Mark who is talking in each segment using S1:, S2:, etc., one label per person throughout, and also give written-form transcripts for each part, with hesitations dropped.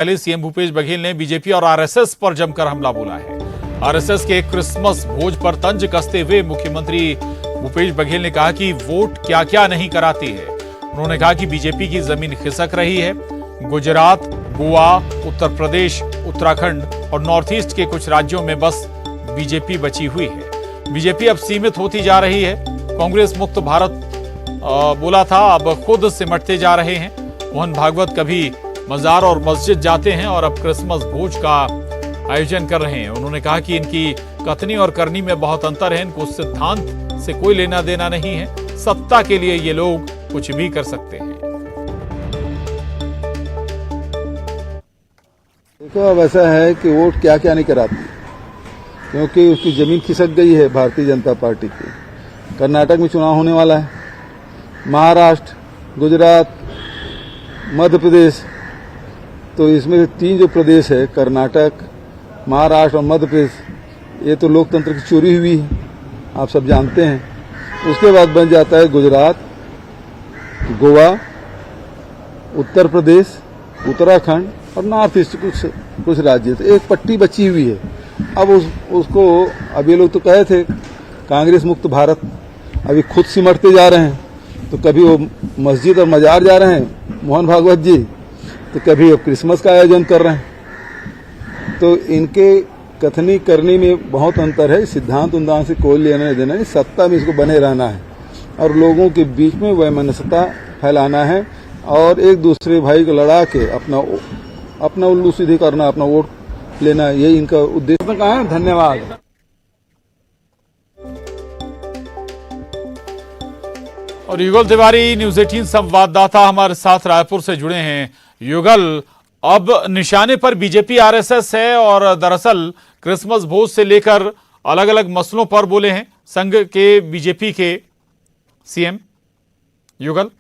S1: पहले सीएम भूपेश बघेल ने बीजेपी और आरएसएस पर जमकर हमला बोला है। आरएसएस के क्रिसमस भोज पर तंज कसते हुए मुख्यमंत्री भूपेश बघेल ने कहा कि वोट क्या क्या नहीं कराती है। उन्होंने कहा कि बीजेपी की जमीन खिसक रही है। गुजरात, गोवा, उत्तर प्रदेश, उत्तराखंड और नॉर्थ ईस्ट के कुछ राज्यों में बस बीजेपी बची हुई है। बीजेपी अब सीमित होती जा रही है। कांग्रेस मुक्त भारत बोला था, अब खुद सिमटते जा रहे हैं। मोहन भागवत कभी मजार और मस्जिद जाते हैं और अब क्रिसमस भोज का आयोजन कर रहे हैं। उन्होंने कहा कि इनकी कथनी और करनी में बहुत अंतर है। इनको सिद्धांत से कोई लेना देना नहीं है। सत्ता के लिए ये लोग कुछ भी कर सकते हैं।
S2: देखो, अब ऐसा है कि वोट क्या क्या नहीं कराती, क्योंकि उसकी जमीन खिसक गई है भारतीय जनता पार्टी की। कर्नाटक में चुनाव होने वाला है, महाराष्ट्र, गुजरात, मध्य प्रदेश, तो इसमें 3 जो प्रदेश है, कर्नाटक, महाराष्ट्र और मध्य प्रदेश, ये तो लोकतंत्र की चोरी हुई है, आप सब जानते हैं। उसके बाद बन जाता है गुजरात, गोवा, उत्तर प्रदेश, उत्तराखंड और नॉर्थ ईस्ट कुछ राज्य। तो एक पट्टी बची हुई है। अब उसको अब ये लोग तो कहे थे कांग्रेस मुक्त भारत, अभी खुद सिमटते जा रहे हैं। तो कभी वो मस्जिद और मजार जा रहे हैं मोहन भागवत जी, तो कभी वो क्रिसमस का आयोजन कर रहे हैं। तो इनके कथनी करनी में बहुत अंतर है। सिद्धांत उन्दान से कोई लेना देना नहीं, सत्ता में इसको बने रहना है और लोगों के बीच में वैमनस्यता फैलाना है और एक दूसरे भाई को लड़ा के अपना उल्लू सीधी करना, अपना वोट लेना, यही इनका उद्देश्य कहा है। धन्यवाद।
S1: और युगल तिवारी न्यूज 18 संवाददाता हमारे साथ रायपुर से जुड़े हैं। युगल, अब निशाने पर बीजेपी आरएसएस है और दरअसल क्रिसमस भोज से लेकर अलग अलग मसलों पर बोले हैं संघ के बीजेपी के सीएम। युगल,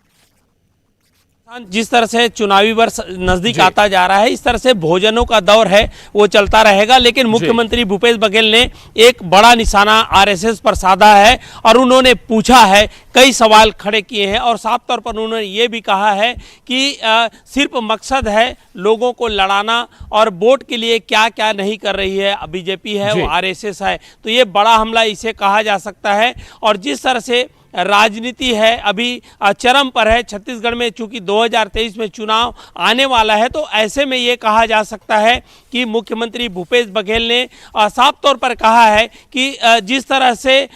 S3: जिस तरह से चुनावी वर्ष नजदीक आता जा रहा है, इस तरह से भोजनों का दौर है वो चलता रहेगा। लेकिन मुख्यमंत्री भूपेश बघेल ने एक बड़ा निशाना आरएसएस पर साधा है और उन्होंने पूछा है, कई सवाल खड़े किए हैं और साफ तौर पर उन्होंने ये भी कहा है कि सिर्फ मकसद है लोगों को लड़ाना और वोट के लिए क्या क्या नहीं कर रही है बीजेपी है, वो आरएसएस है। तो ये बड़ा हमला इसे कहा जा सकता है। और जिस तरह से राजनीति है अभी चरम पर है, छत्तीसगढ़ में चूंकि 2023 में चुनाव आने वाला है, तो ऐसे में ये कहा जा सकता है कि मुख्यमंत्री भूपेश बघेल ने साफ तौर पर कहा है कि जिस तरह से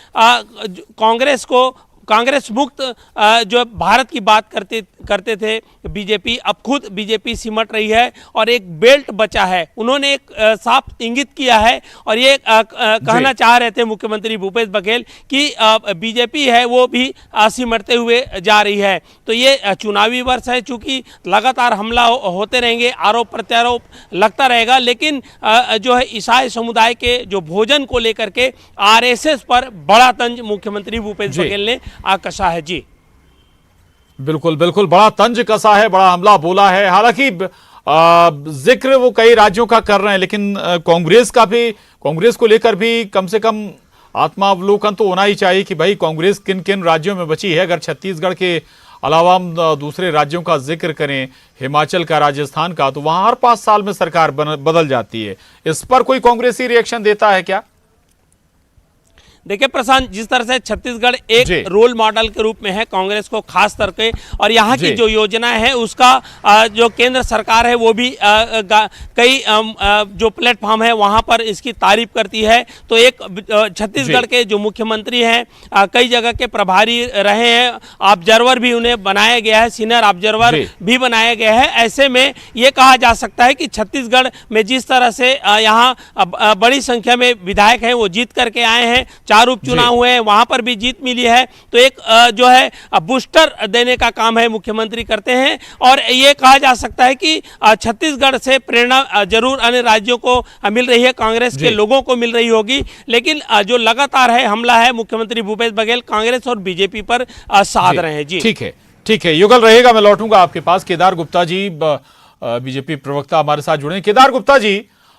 S3: कांग्रेस मुक्त जो भारत की बात करते थे बीजेपी, अब खुद बीजेपी सिमट रही है और एक बेल्ट बचा है। उन्होंने एक साफ इंगित किया है और ये कहना चाह रहे थे मुख्यमंत्री भूपेश बघेल कि बीजेपी है वो भी सिमटते हुए जा रही है। तो ये चुनावी वर्ष है, चूंकि लगातार हमला होते रहेंगे, आरोप प्रत्यारोप लगता रहेगा। लेकिन जो है ईसाई समुदाय के जो भोजन को लेकर के आरएसएस पर बड़ा तंज मुख्यमंत्री भूपेश बघेल ने कसा है। जी
S1: बिल्कुल बिल्कुल, बड़ा तंज कसा है, बड़ा हमला बोला है। हालांकि जिक्र वो कई राज्यों का कर रहे हैं, लेकिन कांग्रेस को लेकर भी कम से कम आत्मावलोकन तो होना ही चाहिए कि भाई कांग्रेस किन किन राज्यों में बची है। अगर छत्तीसगढ़ के अलावा हम दूसरे राज्यों का जिक्र करें, हिमाचल का, राजस्थान का, तो वहां हर 5 साल में सरकार बदल जाती है। इस पर कोई कांग्रेसी रिएक्शन देता है क्या?
S3: देखिए प्रशांत, जिस तरह से छत्तीसगढ़ एक रोल मॉडल के रूप में है कांग्रेस को खास करके, और यहाँ की जो योजनाएं हैं उसका जो केंद्र सरकार है वो भी कई जो प्लेटफॉर्म है वहाँ पर इसकी तारीफ करती है। तो एक छत्तीसगढ़ के जो मुख्यमंत्री हैं कई जगह के प्रभारी रहे हैं, ऑब्जर्वर भी उन्हें बनाया गया है, सीनियर ऑब्जर्वर भी बनाया गया है। ऐसे में ये कहा जा सकता है कि छत्तीसगढ़ में जिस तरह से यहाँ बड़ी संख्या में विधायक हैं वो जीत करके आए हैं, 4 उपचुनाव हुए हैं, वहां पर भी जीत मिली है। तो एक जो है बूस्टर देने का काम है मुख्यमंत्री करते हैं। और ये कहा जा सकता है कि छत्तीसगढ़ से प्रेरणा जरूर अन्य राज्यों को मिल रही है, कांग्रेस के लोगों को मिल रही होगी, लेकिन जो लगातार है हमला है मुख्यमंत्री भूपेश बघेल कांग्रेस और बीजेपी पर साध रहे हैं। जी
S1: ठीक है युगल, रहेगा, मैं लौटूंगा आपके पास। केदार गुप्ता जी बीजेपी प्रवक्ता हमारे साथ जुड़े हैं। केदार गुप्ता जी,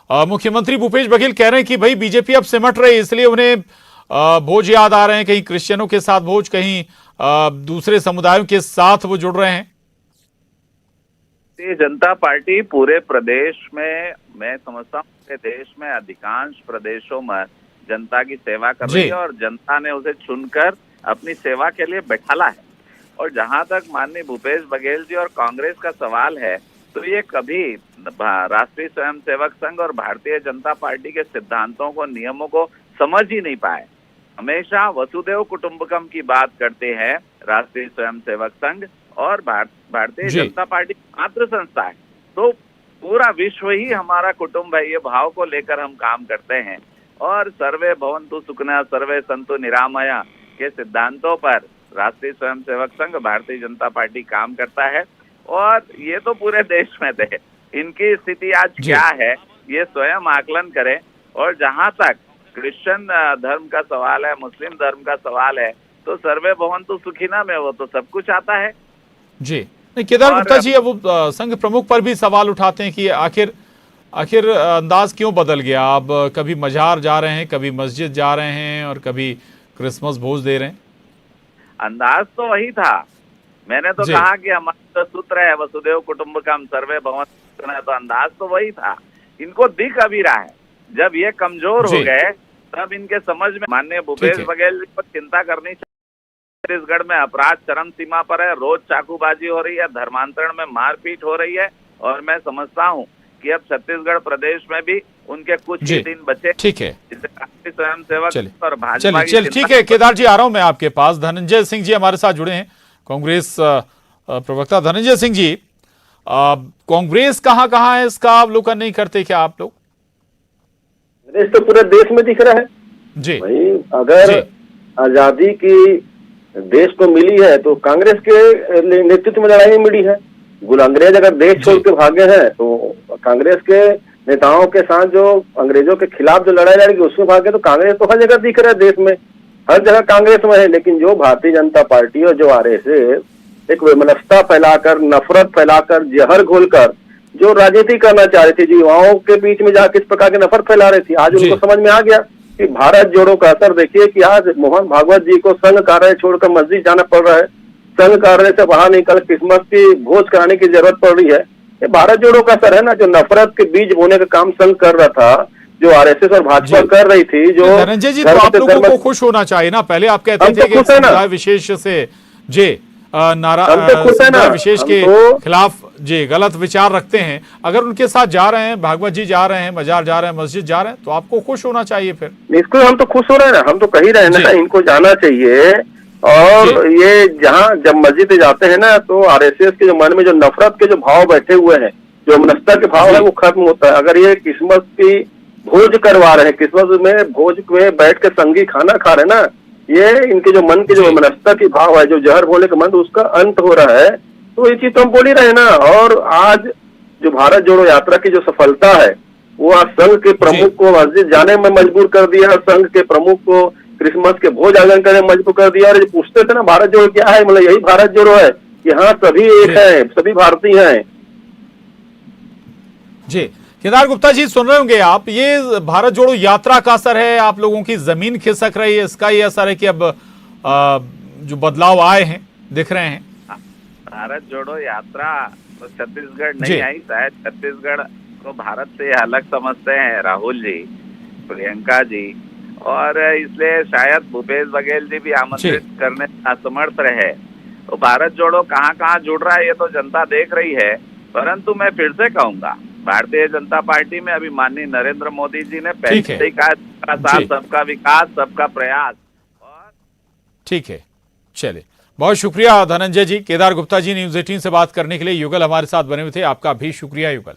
S1: मुख्यमंत्री भूपेश बघेल कह रहे हैं कि भाई बीजेपी अब सिमट रही है, इसलिए उन्हें भोज याद आ रहे हैं, कहीं क्रिश्चियनों के साथ भोज, कहीं दूसरे समुदायों के साथ वो जुड़ रहे हैं।
S4: भारतीय जनता पार्टी पूरे प्रदेश में, मैं समझता हूँ पूरे देश में अधिकांश प्रदेशों में जनता की सेवा कर रही है और जनता ने उसे चुनकर अपनी सेवा के लिए बैठाला है। और जहां तक माननीय भूपेश बघेल जी और कांग्रेस का सवाल है, तो ये कभी राष्ट्रीय स्वयंसेवक संघ और भारतीय जनता पार्टी के सिद्धांतों को, नियमों को समझ ही नहीं पाए। हमेशा वसुदेव कुटुंबकम की बात करते हैं राष्ट्रीय स्वयंसेवक संघ, और भारतीय जनता पार्टी मात्र संस्था है, तो पूरा विश्व ही हमारा कुटुंब है, ये भाव को लेकर हम काम करते हैं। और सर्वे भवन्तु सुखिनः सर्वे सन्तु निरामया के सिद्धांतों पर राष्ट्रीय स्वयंसेवक संघ, भारतीय जनता पार्टी काम करता है। और ये तो पूरे देश में थे, इनकी स्थिति आज क्या है ये स्वयं आकलन करें। और जहां तक क्रिश्चियन धर्म का सवाल है, मुस्लिम धर्म का सवाल है, तो सर्वे भवन्तु सुखिनः में वो तो सब कुछ आता है।
S1: जी नहीं, केदार गुप्ता जी अब संघ प्रमुख पर भी सवाल उठाते हैं कि आखिर अंदाज क्यों बदल गया? अब कभी मजार जा रहे हैं, कभी मस्जिद जा रहे हैं और कभी क्रिसमस भोज दे रहे हैं।
S4: अंदाज तो वही था, मैंने तो कहा कि हमारा तो सूत्र है वसुदेव कुटुंबकम सर्वे भवन्तु सुखिनः, तो अंदाज तो वही था। इनको दिख अभी रहा है, जब ये कमजोर हो गए तब इनके समझ में माननीय भूपेश बघेल जी पर चिंता करनी चाहिए। छत्तीसगढ़ में अपराध चरम सीमा पर है, रोज चाकूबाजी हो रही है, धर्मांतरण में मारपीट हो रही है, और मैं समझता हूँ कि अब छत्तीसगढ़ प्रदेश में भी उनके कुछ ही दिन बचे।
S1: ठीक है,
S4: स्वयंसेवक और भाजपा।
S1: ठीक है केदार जी, आ रहा हूं मैं आपके पास। धनंजय सिंह जी हमारे साथ जुड़े हैं, कांग्रेस प्रवक्ता। धनंजय सिंह जी, कांग्रेस कहाँ है, इसका अवलोकन नहीं करते क्या आप लोग?
S5: कांग्रेस तो पूरे देश में दिख रहा है
S1: जी
S5: भाई। अगर आजादी की देश को मिली है तो कांग्रेस के नेतृत्व में लड़ाई मिली है। अंग्रेज अगर देश छोड़ के भागे हैं तो कांग्रेस के नेताओं के साथ जो अंग्रेजों के खिलाफ जो लड़ाई लड़ेगी उसमें भागे, तो कांग्रेस तो हर जगह दिख रहा है, देश में हर जगह कांग्रेस में है। लेकिन जो भारतीय जनता पार्टी और जो आरएसएस एक विमनस्यता फैलाकर, नफरत फैलाकर, जहर घोलकर जो राजनीति करना चाह रही थी, जो युवाओं के बीच में जाकर इस प्रकार की नफरत फैला रही थी, आज उनको समझ में आ गया कि भारत जोड़ो का असर देखिए कि आज मोहन भागवत जी को संघ कार्यालय छोड़कर मस्जिद जाना पड़ रहा है, संघ कार्यालय से बाहर निकल क्रिसमस की भोज कराने की जरूरत पड़ रही है। ये भारत जोड़ो का असर है ना, जो नफरत के बीज बोने का काम संघ कर रहा था, जो आरएसएस और भाजपा कर रही थी। जो
S1: धनंजय जी, तो आप लोगों को खुश होना चाहिए ना। पहले आप कहते थे कि समुदाय विशेष से नारा विशेष के खिलाफ जी गलत विचार रखते हैं, अगर उनके साथ जा रहे हैं, भागवत जी जा रहे हैं, मजार जा रहे हैं, मस्जिद जा रहे हैं, तो आपको खुश होना चाहिए। फिर
S5: इसको हम तो खुश हो रहे हैं ना, हम तो कह ही रहे हैं ना, इनको जाना चाहिए। और ये जहाँ जब मस्जिद जाते हैं ना, तो आरएसएस के जो मन में जो नफरत के जो भाव बैठे हुए हैं, जो मनस्ता के भाव है, वो खत्म होता है। अगर ये क्रिसमस की भोज करवा रहे हैं, क्रिसमस में भोज में बैठ के संगी खाना खा रहे ना, ये इनके जो मन के जो मनस्ता की भाव है, जो जहर भोले का मन, उसका अंत हो रहा है। तो ये चीज तो हम बोल ही रहे हैं ना। और आज जो भारत जोड़ो यात्रा की जो सफलता है, वो आज संघ के प्रमुख को मस्जिद जाने में मजबूर कर दिया, संघ के प्रमुख को क्रिसमस के भोज आयोजन करने में मजबूर कर दिया। और ये पूछते थे ना भारत जोड़ो क्या है, मतलब यही भारत जोड़ो है कि हाँ सभी एक है, सभी भारतीय हैं।
S1: जी केदार गुप्ता जी, सुन रहे होंगे आप, ये भारत जोड़ो यात्रा का असर है, आप लोगों की जमीन खिसक रही है, इसका ये असर है कि अब जो बदलाव आए हैं दिख रहे हैं।
S4: भारत जोड़ो यात्रा तो छत्तीसगढ़ नहीं आई, शायद छत्तीसगढ़ को भारत से अलग समझते हैं राहुल जी, प्रियंका जी, और इसलिए शायद भूपेश बघेल जी भी आमंत्रित करने असमर्थ रहे। तो भारत जोड़ो कहाँ जुड़ रहा है ये तो जनता देख रही है। परंतु मैं फिर से कहूंगा, भारतीय जनता पार्टी में अभी माननीय नरेंद्र मोदी जी ने पहले से ही कहा, सबका साथ, सबका विकास, सबका प्रयास। और
S1: ठीक है, चलिए, बहुत शुक्रिया धनंजय जी। केदार गुप्ता जी न्यूज़ 18 से बात करने के लिए। युगल हमारे साथ बने हुए थे, आपका भी शुक्रिया युगल।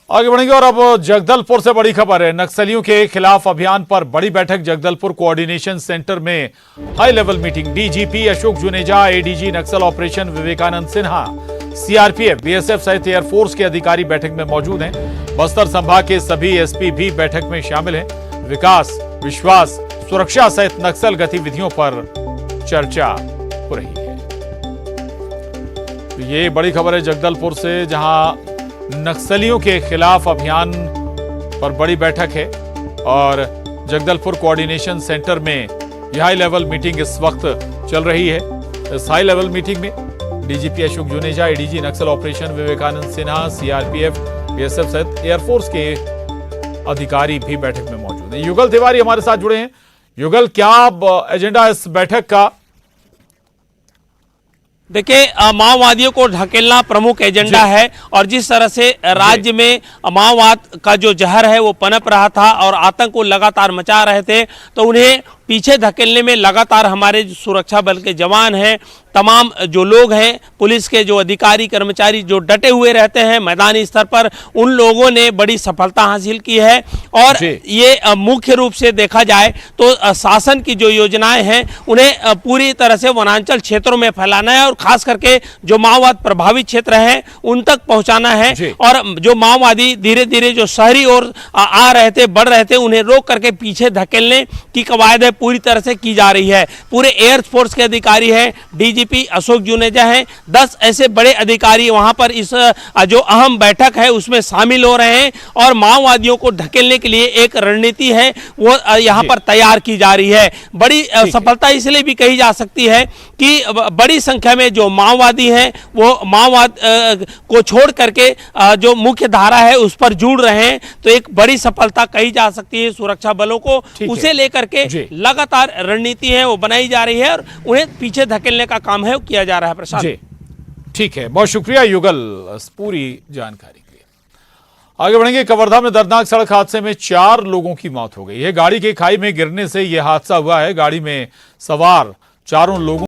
S1: आगे बढ़ेंगे और अब जगदलपुर से बड़ी खबर है। नक्सलियों के खिलाफ अभियान पर बड़ी बैठक जगदलपुर कोऑर्डिनेशन सेंटर में high level meeting. DGP Ashok Juneja, ADG Naxal operation Vivekanand Sinha, CRPF, BSF सहित एयरफोर्स के अधिकारी बैठक में मौजूद हैं। बस्तर संभाग के सभी एसपी भी बैठक में शामिल हैं। विकास, विश्वास, सुरक्षा सहित नक्सल गतिविधियों पर चर्चा हो रही है। तो ये बड़ी खबर है जगदलपुर से, जहां नक्सलियों के खिलाफ अभियान पर बड़ी बैठक है और जगदलपुर कोऑर्डिनेशन सेंटर में यह हाई लेवल मीटिंग इस वक्त चल रही है। इस हाई लेवल मीटिंग में DGP Ashok Juneja, ADG Naxal operation Vivekanand Sinha, CRPF, BSF सहित एयरफोर्स के अधिकारी भी बैठक में मौजूद हैं। युगल तिवारी हमारे साथ जुड़े हैं। युगल, क्या एजेंडा इस बैठक का?
S3: देखिए, माओवादियों को ढकेलना प्रमुख एजेंडा है और जिस तरह से राज्य में माओवाद का जो जहर है वो पनप रहा था और आतंक को लगातार मचा रहे थे, तो उन्हें पीछे धकेलने में लगातार हमारे जो सुरक्षा बल के जवान हैं, तमाम जो लोग हैं, पुलिस के जो अधिकारी कर्मचारी जो डटे हुए रहते हैं मैदानी स्तर पर, उन लोगों ने बड़ी सफलता हासिल की है। और ये मुख्य रूप से देखा जाए तो शासन की जो योजनाएं हैं उन्हें पूरी तरह से वनांचल क्षेत्रों में फैलाना है और खास करके जो माओवाद प्रभावित क्षेत्र हैं उन तक पहुंचाना है। और जो माओवादी धीरे धीरे जो शहरी ओर आ रहे थे, बढ़ रहे थे, उन्हें रोक करके पीछे धकेलने की कवायद पूरी तरह से की जा रही है। पूरे एयरफोर्स के अधिकारी हैं, डीजीपी अशोक जुनेजा हैं, 10 ऐसे बड़े अधिकारी वहां पर इस जो अहम बैठक है उसमें शामिल हो रहे हैं और माओवादियों को धकेलने के लिए एक रणनीति है वो यहां पर तैयार की जा रही है। बड़ी सफलता इसलिए भी कही जा सकती है कि बड़ी संख्या में जो माओवादी हैं वो माओवाद को छोड़ करके जो मुख्य धारा है उस पर जुड़ रहे हैं, तो एक बड़ी सफलता कही जा सकती है सुरक्षा बलों को। उसे लेकर के लगातार रणनीति है वो बनाई जा रही है और उन्हें पीछे धकेलने का काम है वो किया जा रहा है। प्रशांत,
S1: ठीक है, बहुत शुक्रिया युगल पूरी जानकारी के लिए। आगे बढ़ेंगे। कवर्धा में दर्दनाक सड़क हादसे में 4 लोगों की मौत हो गई है। गाड़ी के खाई में गिरने से यह हादसा हुआ है। गाड़ी में सवार 4 लोगों